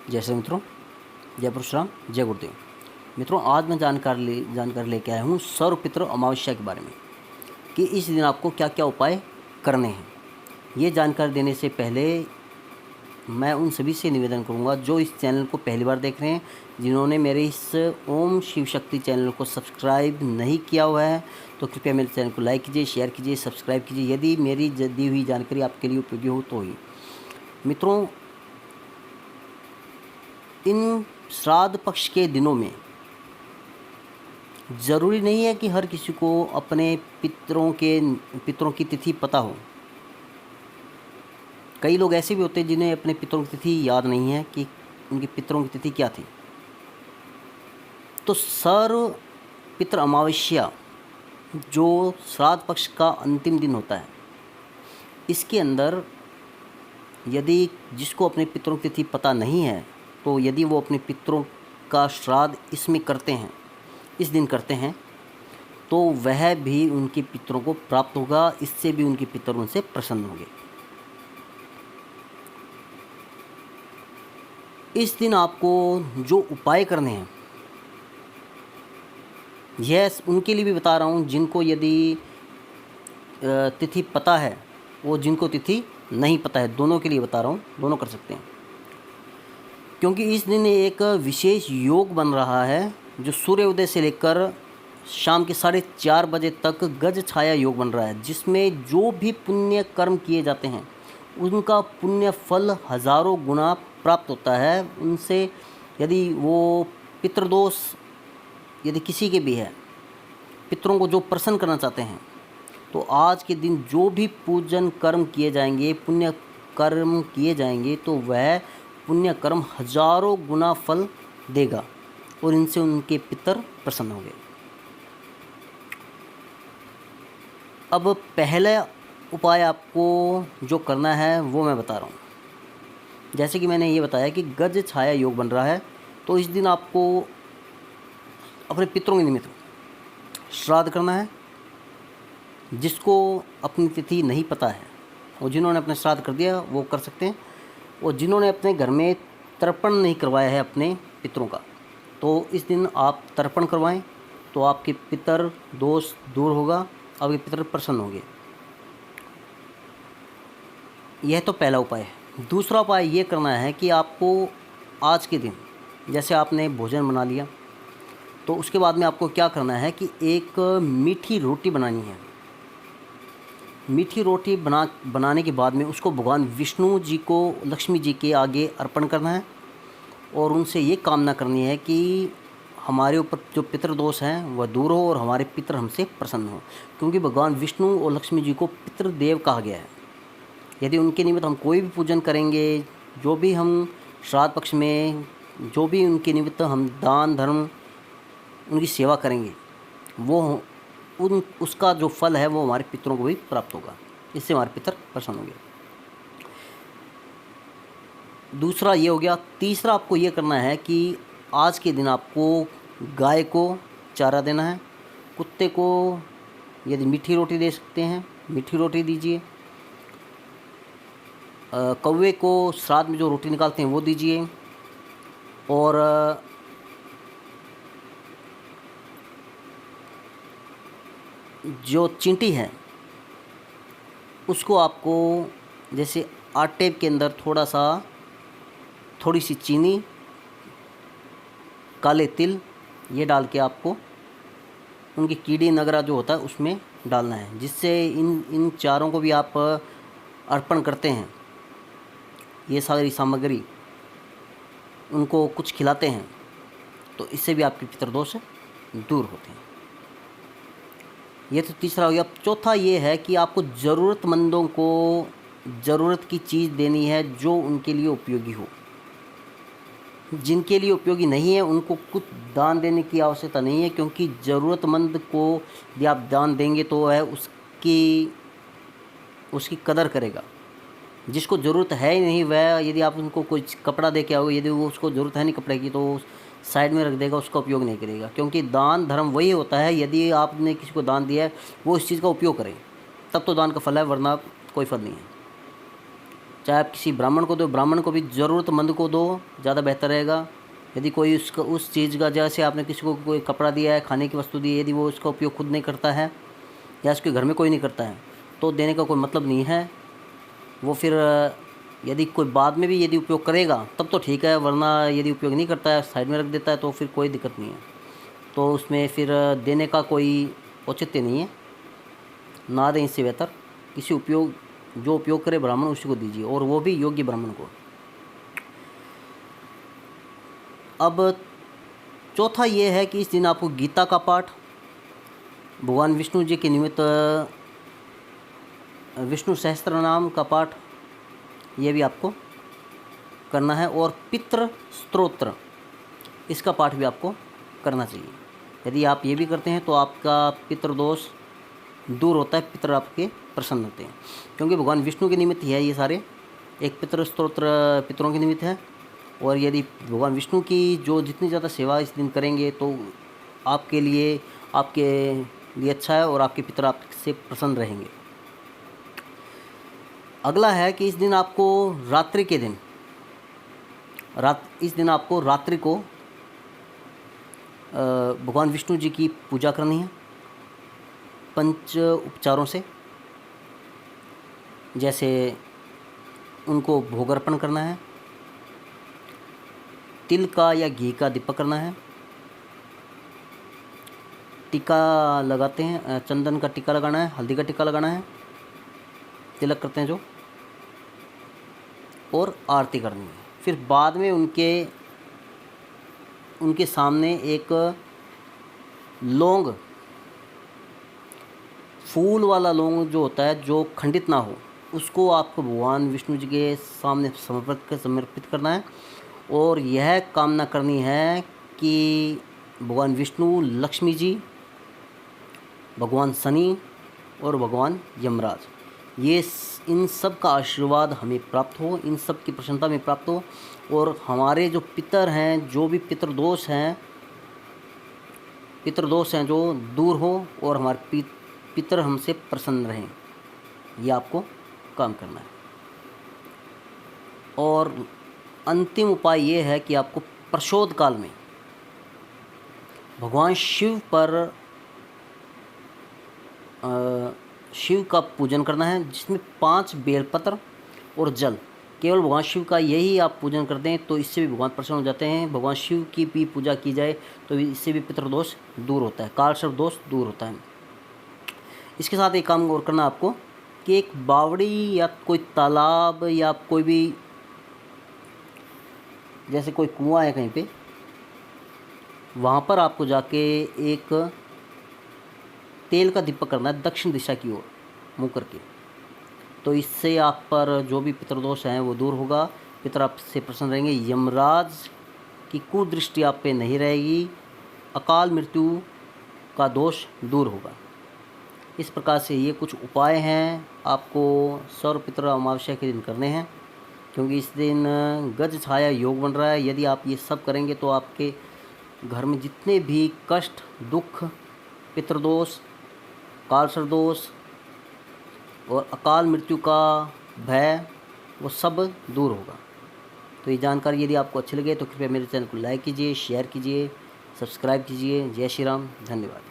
जैसे मित्रों, जय परशुराम, जय गुरुदेव। मित्रों, आज मैं जानकारी लेके आया हूँ सर्वपितृ अमावस्या के बारे में कि इस दिन आपको क्या क्या उपाय करने हैं। ये जानकारी देने से पहले मैं उन सभी से निवेदन करूँगा जो इस चैनल को पहली बार देख रहे हैं, जिन्होंने मेरे इस ओम शिव शक्ति चैनल को सब्सक्राइब नहीं किया हुआ है, तो कृपया मेरे चैनल को लाइक कीजिए, शेयर कीजिए, सब्सक्राइब कीजिए, यदि मेरी दी हुई जानकारी आपके लिए उपयोगी हो तो ही। मित्रों, इन श्राद्ध पक्ष के दिनों में ज़रूरी नहीं है कि हर किसी को अपने पितरों की तिथि पता हो। कई लोग ऐसे भी होते हैं जिन्हें अपने पितरों की तिथि याद नहीं है कि उनके पितरों की तिथि क्या थी। तो सर्व पितृ अमावस्या जो श्राद्ध पक्ष का अंतिम दिन होता है, इसके अंदर यदि जिसको अपने पितरों की तिथि पता नहीं है, तो यदि वो अपने पितरों का श्राद्ध इसमें करते हैं, इस दिन करते हैं, तो वह भी उनके पितरों को प्राप्त होगा। इससे भी उनके पितर उनसे प्रसन्न होंगे। इस दिन आपको जो उपाय करने हैं, यह उनके लिए भी बता रहा हूँ जिनको यदि तिथि पता है, वो जिनको तिथि नहीं पता है, दोनों के लिए बता रहा हूँ, दोनों कर सकते हैं। क्योंकि इस दिन एक विशेष योग बन रहा है जो सूर्योदय से लेकर शाम के 4:30 बजे तक गज छाया योग बन रहा है, जिसमें जो भी पुण्य कर्म किए जाते हैं उनका पुण्य फल हज़ारों गुना प्राप्त होता है। उनसे यदि वो पितृदोष यदि किसी के भी है, पितरों को जो प्रसन्न करना चाहते हैं, तो आज के दिन जो भी पूजन कर्म किए जाएंगे, पुण्य कर्म किए जाएंगे, तो वह पुण्य कर्म हज़ारों गुना फल देगा और इनसे उनके पितर प्रसन्न होंगे। अब पहला उपाय आपको जो करना है वो मैं बता रहा हूँ। जैसे कि मैंने ये बताया कि गज छाया योग बन रहा है, तो इस दिन आपको अपने पितरों के निमित्त श्राद्ध करना है। जिसको अपनी तिथि नहीं पता है और जिन्होंने अपने श्राद्ध कर दिया वो कर सकते हैं, और जिन्होंने अपने घर में तर्पण नहीं करवाया है अपने पितरों का, तो इस दिन आप तर्पण करवाएं, तो आपके पितर दोष दूर होगा, आपके पितर प्रसन्न होंगे। यह तो पहला उपाय है। दूसरा उपाय ये करना है कि आपको आज के दिन, जैसे आपने भोजन बना लिया, तो उसके बाद में आपको क्या करना है कि एक मीठी रोटी बनानी है। मीठी रोटी बनाने के बाद में उसको भगवान विष्णु जी को, लक्ष्मी जी के आगे अर्पण करना है और उनसे ये कामना करनी है कि हमारे ऊपर जो पितृदोष हैं वह दूर हो और हमारे पितर हमसे प्रसन्न हो। क्योंकि भगवान विष्णु और लक्ष्मी जी को पितृदेव कहा गया है। यदि उनके निमित्त हम कोई भी पूजन करेंगे, जो भी हम श्राद्ध पक्ष में जो भी उनके निमित्त हम दान धर्म उनकी सेवा करेंगे, वो उसका जो फल है वो हमारे पितरों को भी प्राप्त होगा। इससे हमारे पितर प्रसन्न होंगे। दूसरा ये हो गया। तीसरा आपको ये करना है कि आज के दिन आपको गाय को चारा देना है। कुत्ते को यदि मीठी रोटी दे सकते हैं, मीठी रोटी दीजिए। कौवे को श्राद्ध में जो रोटी निकालते हैं वो दीजिए। और जो चींटी है उसको आपको जैसे आटे के अंदर थोड़ी सी चीनी, काले तिल ये डाल के आपको उनकी कीड़ी नगरा जो होता है उसमें डालना है, जिससे इन चारों को भी आप अर्पण करते हैं। ये सारी सामग्री उनको कुछ खिलाते हैं, तो इससे भी आपके पितृदोष दूर होते हैं। ये तो तीसरा हो गया। चौथा ये है कि आपको ज़रूरतमंदों को ज़रूरत की चीज़ देनी है जो उनके लिए उपयोगी हो। जिनके लिए उपयोगी नहीं है उनको कुछ दान देने की आवश्यकता नहीं है, क्योंकि ज़रूरतमंद को यदि आप दान देंगे तो वह उसकी कदर करेगा। जिसको ज़रूरत है ही नहीं, वह यदि आप उनको कोई कपड़ा दे के आओगे, यदि वो उसको ज़रूरत है नहीं कपड़े की, तो साइड में रख देगा, उसका उपयोग नहीं करेगा। क्योंकि दान धर्म वही होता है, यदि आपने किसी को दान दिया है वो इस चीज़ का उपयोग करे, तब तो दान का फल है, वरना कोई फल नहीं है। चाहे आप किसी ब्राह्मण को दो, ब्राह्मण को भी ज़रूरतमंद को दो, ज़्यादा बेहतर रहेगा। यदि कोई उसका उस चीज़ का, जैसे आपने किसी को कोई कपड़ा दिया है, खाने की वस्तु दी है, यदि वो उसका उपयोग खुद नहीं करता है या उसके घर में कोई नहीं करता है तो देने का कोई मतलब नहीं है। वो फिर यदि कोई बाद में भी यदि उपयोग करेगा तब तो ठीक है, वरना यदि उपयोग नहीं करता है, साइड में रख देता है, तो फिर कोई दिक्कत नहीं है। तो उसमें फिर देने का कोई औचित्य नहीं है, ना दें, इससे बेहतर किसी उपयोग, जो उपयोग करे ब्राह्मण उसी को दीजिए, और वो भी योग्य ब्राह्मण को। अब चौथा ये है कि इस दिन आपको गीता का पाठ, भगवान विष्णु जी के निमित्त विष्णु सहस्त्र नाम का पाठ, ये भी आपको करना है, और पितृ स्तोत्र, इसका पाठ भी आपको करना चाहिए। यदि आप ये भी करते हैं तो आपका पितृदोष दूर होता है, पितर आपके प्रसन्न होते हैं, क्योंकि भगवान विष्णु के निमित्त ही है ये सारे। एक पितृ स्तोत्र पितरों के निमित्त है, और यदि भगवान विष्णु की जो जितनी ज़्यादा सेवा इस दिन करेंगे तो आपके लिए अच्छा है, और आपके पितर आपसे प्रसन्न रहेंगे। अगला है कि इस दिन आपको रात्रि के दिन इस दिन आपको रात्रि को भगवान विष्णु जी की पूजा करनी है पंच उपचारों से। जैसे उनको भोग अर्पण करना है, तिल का या घी का दीपक करना है, टीका लगाते हैं, चंदन का टीका लगाना है, हल्दी का टीका लगाना है, तिलक करते हैं जो, और आरती करनी है। फिर बाद में उनके सामने एक लौंग, फूल वाला लौंग जो होता है, जो खंडित ना हो, उसको आपको भगवान विष्णु जी के सामने समर्पित करना है, और यह कामना करनी है कि भगवान विष्णु, लक्ष्मी जी, भगवान शनि और भगवान यमराज, इन सब का आशीर्वाद हमें प्राप्त हो, इन सब की प्रसन्नता में प्राप्त हो, और हमारे जो पितर हैं, जो भी पितृदोष हैं जो दूर हो, और हमारे पितर हमसे प्रसन्न रहें, ये आपको काम करना है। और अंतिम उपाय ये है कि आपको प्रशोध काल में भगवान शिव का पूजन करना है, जिसमें 5 बेलपत्र और जल, केवल भगवान शिव का यही आप पूजन करते हैं तो इससे भी भगवान प्रसन्न हो जाते हैं। भगवान शिव की भी पूजा की जाए तो इससे भी पितृदोष दूर होता है, काल सर्प दोष दूर होता है। इसके साथ एक काम और करना आपको कि एक बावड़ी या कोई तालाब या कोई भी, जैसे कोई कुआं है कहीं पे, वहाँ पर आपको जाके एक तेल का दीपक करना है दक्षिण दिशा की ओर मुँह करके। तो इससे आप पर जो भी पितृदोष हैं वो दूर होगा, पितर आपसे प्रसन्न रहेंगे, यमराज की कुदृष्टि आप पे नहीं रहेगी, अकाल मृत्यु का दोष दूर होगा। इस प्रकार से ये कुछ उपाय हैं आपको सौर पितर अमावस्या के दिन करने हैं, क्योंकि इस दिन गज छाया योग बन रहा है। यदि आप ये सब करेंगे तो आपके घर में जितने भी कष्ट, दुख, पितृदोष, कालसर्प दोष और अकाल मृत्यु का भय, वो सब दूर होगा। तो ये जानकारी यदि आपको अच्छी लगे तो कृपया मेरे चैनल को लाइक कीजिए, शेयर कीजिए, सब्सक्राइब कीजिए। जय श्री राम, धन्यवाद।